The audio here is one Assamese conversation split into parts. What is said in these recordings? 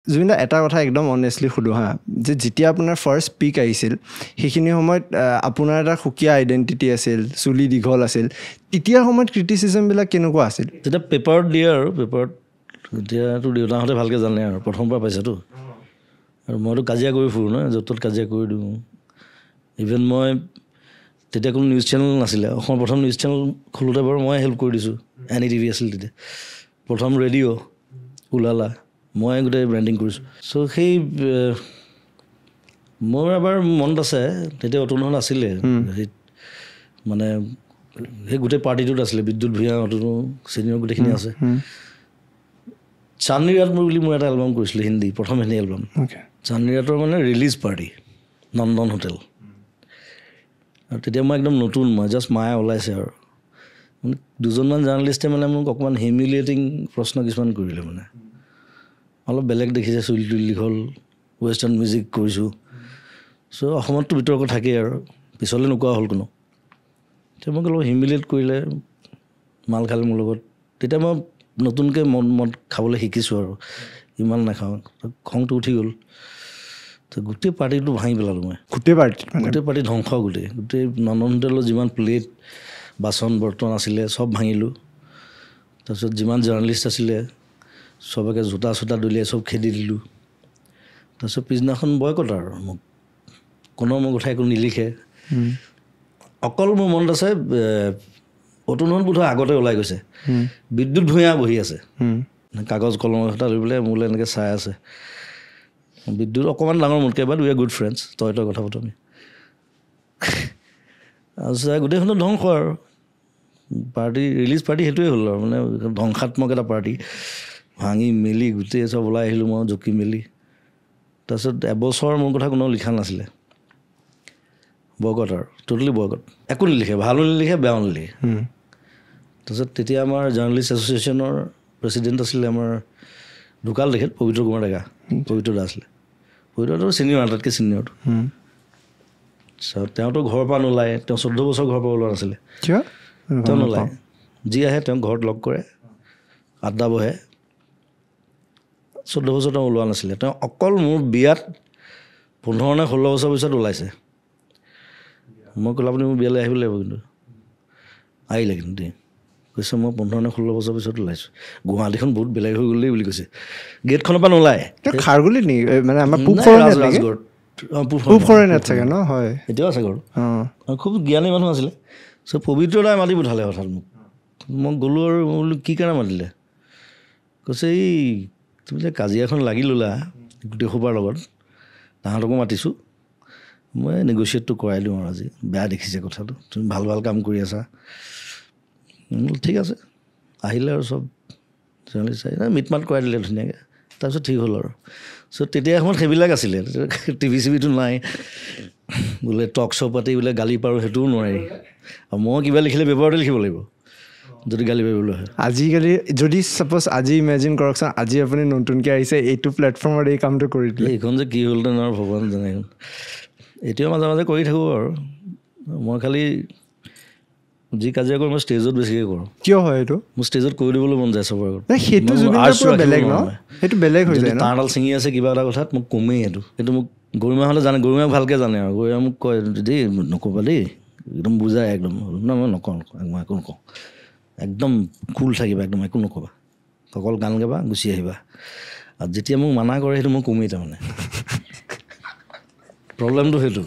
জুবিনদা এটা কথা একদম অনেষ্টলি সুধো হা যে যেতিয়া আপোনাৰ ফাৰ্ষ্ট পিক আহিছিল সেইখিনি সময়ত আপোনাৰ এটা সুকীয়া আইডেণ্টিটি আছিল চুলি দীঘল আছিল তেতিয়াৰ সময়ত ক্ৰিটিচিজমবিলাক কেনেকুৱা আছিল তেতিয়া পেপাৰত দিয়ে আৰু পেপাৰত এতিয়াতো দেউতাহঁতে ভালকৈ জানে আৰু প্ৰথমবাৰ পাইছেতো আৰু মইতো কাজিয়া কৰি ফুৰোঁ ন য'ত ত'ত কাজিয়া কৰি দিওঁ ইভেন মই তেতিয়া কোনো নিউজ চেনেল নাছিলে অসমৰ প্ৰথম নিউজ চেনেল খোলোতে বাৰু মই হেল্প কৰি দিছোঁ NDTV আছিল তেতিয়া প্ৰথম ৰেডিঅ' ওলালা মই গোটেই ব্ৰেণ্ডিং কৰিছোঁ চ' সেই মোৰ এবাৰ মনত আছে তেতিয়া অতুনহঁত আছিলে মানে সেই গোটেই পাৰ্টিটোত আছিলে বিদ্যুৎ ভূঞা অতুন চিনিয়ৰ গোটেইখিনি আছে চান্দনী ৰাত মোৰ বুলি মোৰ এটা এলবাম কৰিছিলোঁ হিন্দী প্ৰথম হিন্দী এলবাম চান্দনী ৰাতৰ মানে ৰিলিজ পাৰ্টি নন্দন হোটেল আৰু তেতিয়া মই একদম নতুন মই জাষ্ট মায়ে ওলাইছে আৰু মানে দুজনমান জাৰ্ণালিষ্টে মানে মোক অকণমান হিউমিলিয়েটিং প্ৰশ্ন কিছুমান কৰিলে মানে অলপ বেলেগ দেখিছে চুলি তুলি দীঘল ৱেষ্টাৰ্ণ মিউজিক কৰিছোঁ চ' অসমততো বিতৰ্ক থাকেই আৰু পিছলৈ নোকোৱা হ'ল কোনো তেতিয়া মোক অলপ হিউমিলিয়েট কৰিলে মাল খালে মোৰ লগত তেতিয়া মই নতুনকৈ মদ খাবলৈ শিকিছোঁ আৰু ইমান নাখাওঁ খংটো উঠি গ'ল তো গোটেই পাৰ্টিটো ভাঙি পেলালোঁ মই গোটেই পাৰ্টি ধ্বংস গোটেই নন্দন হোটেলৰ যিমান প্লেট বাচন বৰ্তন আছিলে চব ভাঙিলোঁ তাৰপিছত যিমান জাৰ্ণালিষ্ট আছিলে চবকে জোতা চোতা দলিয়াই চব খেদি দিলোঁ তাৰপিছত পিছদিনাখন বয়কট আৰু মোক কোনো মোক উঠাই একো নিলিখে অকল মোৰ মনত আছে অতুনহঁত বোধহয় আগতে ওলাই গৈছে বিদ্যুৎ ভূঞা বহি আছে কাগজ কলমৰ এটা লৈ পেলাই মোলৈ এনেকৈ চাই আছে বিদ্যুৎ অকণমান ডাঙৰ মোতকৈ বাট উই আৰ গুড ফ্ৰেণ্ডছ তই কথা পাতো আমি তাৰপিছত গোটেইখনো ধ্বংস আৰু পাৰ্টি ৰিলিজ পাৰ্টি সেইটোৱে হ'ল আৰু মানে ধ্বংসাত্মক এটা পাৰ্টি ভাঙি মেলি গোটেই চব ওলাই আহিলোঁ মই জকি মেলি তাৰপিছত এবছৰ মোৰ কথা কোনেও লিখা নাছিলে বয়কট আৰু টোটেলি বয়কট একো নিলিখে ভালো নিলিখে বেয়াও নিলিখে তাৰপিছত তেতিয়া আমাৰ জাৰ্ণালিষ্ট এছ'চিয়েশ্যনৰ প্ৰেচিডেণ্ট আছিলে আমাৰ ঢুকাল তেখেত পবিত্ৰ কুমাৰ ডেকা পবিত্ৰ দা আছিলে পবিত্ৰটো ছিনিয়ৰ আটাইতকৈ ছিনিয়ৰটো তেওঁতো ঘৰৰ পৰা নোলায় তেওঁ 14 বছৰ ঘৰৰ পৰা ওলোৱা নাছিলে তেওঁ নোলায় যি আহে তেওঁক ঘৰত লগ কৰে আড্ডা বহে 14 বছৰ তেওঁ ওলোৱা নাছিলে তেওঁ অকল মোৰ বিয়াত 15 নে 16 বছৰ পিছত ওলাইছে মই ক'লো আপুনি মোৰ বিয়ালৈ আহিব লাগিব কিন্তু আহিলে কিন্তু দেই কৈছে মই 15 নে 16 বছৰ পিছত ওলাইছোঁ গুৱাহাটীখন বহুত বেলেগ হৈ গ'ল দেই বুলি কৈছে গেটখনৰ পৰা নোলায় খাৰগুলি নেকি মানে আমাৰ এতিয়াও আছে ঘৰ খুব জ্ঞানী মানুহ আছিলে চ' পবিত্ৰ দাই মাতি পঠালে হঠাৎ মোক মই গ'লোঁ আৰু মই বোলো কি কাৰণে মাতিলে কৈছে এই তুমি যে কাজিয়াখন লাগি ল'লা গোটেই সোপাৰ লগত তাহাঁতকো মাতিছোঁ মই নেগচিয়েটটো কৰাই দিওঁ আৰু আজি বেয়া দেখিছে কথাটো তুমি ভাল ভাল কাম কৰি আছা ঠিক আছে আহিলে আৰু চব জাৰ্ণালিষ্ট আহি মিট মাত কৰাই দিলে ধুনীয়াকৈ তাৰপিছত ঠিক হ'ল আৰু চ' তেতিয়া সময়ত সেইবিলাক আছিলে টিভি চিভিটো নাই বোলে টক শ্ব' পাতি বোলে গালি পাৰোঁ সেইটোও নোৱাৰি আৰু মই কিবা লিখিলে পেপাৰতে লিখিব লাগিব যদি গালি পাৰিবলৈ হয় আজিকালি যদি ছাপ'জ আজি ইমেজিন কৰকচোন আজি আপুনি নতুনকৈ আহিছে এইটো প্লেটফৰ্মত এই কামটো কৰি দিলে এইখন যে কি হ'লহেঁতেন আৰু ভগৱান জানে এতিয়াও মাজে মাজে কৰি থাকোঁ আৰু মই খালি যি কাজিয়া কৰোঁ মই ষ্টেজত বেছিকৈ কৰোঁ কিয় হয় এইটো মোৰ ষ্টেজত কৰি দিবলৈ মন যায় চবৰে আগত সেইটো বেলেগ ন সেইটো বেলেগ হৈ যায় তাঁৰডাল ছিঙি আছে কিবা এটা কথাত মোক কমেই সেইটো মোক গৰিমাহঁতে জানে গৰিমাক ভালকৈ জানে আৰু গৰিমা মোক কয় দেই নক'বা দেই একদম বুজাই একদম না মই নকওঁ মই একো নকওঁ একদম কুল থাকিবা একদম একো নক'বা অকল গান গাবা গুচি আহিবা আৰু যেতিয়া মোক মানা কৰে সেইটো মই কমেই তাৰমানে প্ৰব্লেমটো সেইটো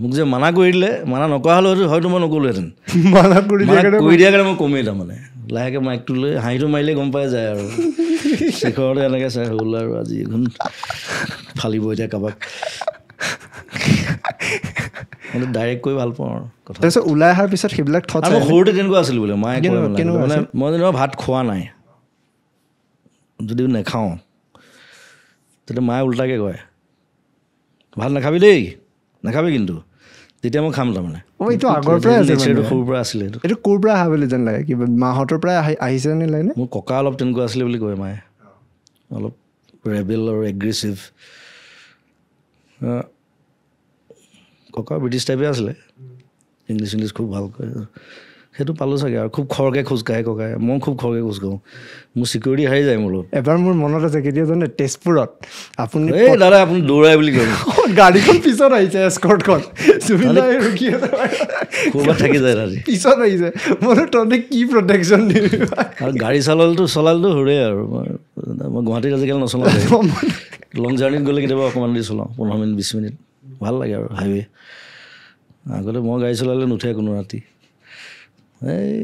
মোক যে মানা কৰি দিলে মানা নকৰা হ'লেও হয়তো মই নক'লোহেঁতেন মানা কৰি দিয়াৰ কাৰণে মই কমেই তাৰমানে লাহেকৈ মাইকটো লৈ হাঁহিটো মাৰিলে গম পাই যায় আৰু শেষৰতে এনেকৈ চাই হ'ল আৰু আজি এখন ফালিব এতিয়া কাৰোবাক মানে ডাইৰেক্ট কৈ ভাল পাওঁ আৰু কথা তাৰপিছত ওলাই অহাৰ পিছত সেইবিলাক মই সৰুতে তেনেকুৱা আছিলোঁ বোলে মায়ে কয় মানে মই যেনিবা ভাত খোৱা নাই যদিও নাখাওঁ তেতিয়া মায়ে উল্টাকৈ কয় ভাত নাখাবি দেই নাখাবি কিন্তু তেতিয়া মই খাম তাৰমানে এইটো আগৰ পৰাই আছে সৰুৰ পৰা আছিলে এইটো ক'ৰ পৰা অহা বুলি যেন লাগে কিবা মাহঁতৰ পৰাই আহিছে নে লাগে মোৰ ককা অলপ তেনেকুৱা আছিলে বুলি কয় মায়ে অলপ ৰেবেল আৰু এগ্ৰেছিভ ককা ব্ৰিটিছ টাইপে আছিলে ইংলিছ খুব ভাল কয় সেইটো পালোঁ চাগে আৰু খুব খৰকৈ খোজকাঢ়ে ককাই মই খুব খৰকৈ খোজকাঢ়োঁ মোৰ চিকিউৰিটি হাৰি যায় মোৰ লগত এবাৰ মোৰ মনত আছে কেতিয়া জানে তেজপুৰত আপুনি এই দাদা আপুনি দৌৰাই বুলি ক'লো গাড়ীখন পিছত আহিছে এস্কৰ্টখন ক'ৰবাত থাকি যায় তাতে পিছত আহিছে মই তহঁতে কি প্ৰটেকশ্যন দিবি আৰু গাড়ী চলালেতো হুৰে আৰু মই গুৱাহাটীত আজিকালি নচলাওঁ লং জাৰ্ণিত গ'লে কেতিয়াবা অকণমান দি চলাওঁ 15 মিনিট 20 মিনিট ভাল লাগে আৰু হাইৱে আগতে মই গাড়ী চলালে নুঠে কোনো ৰাতি এই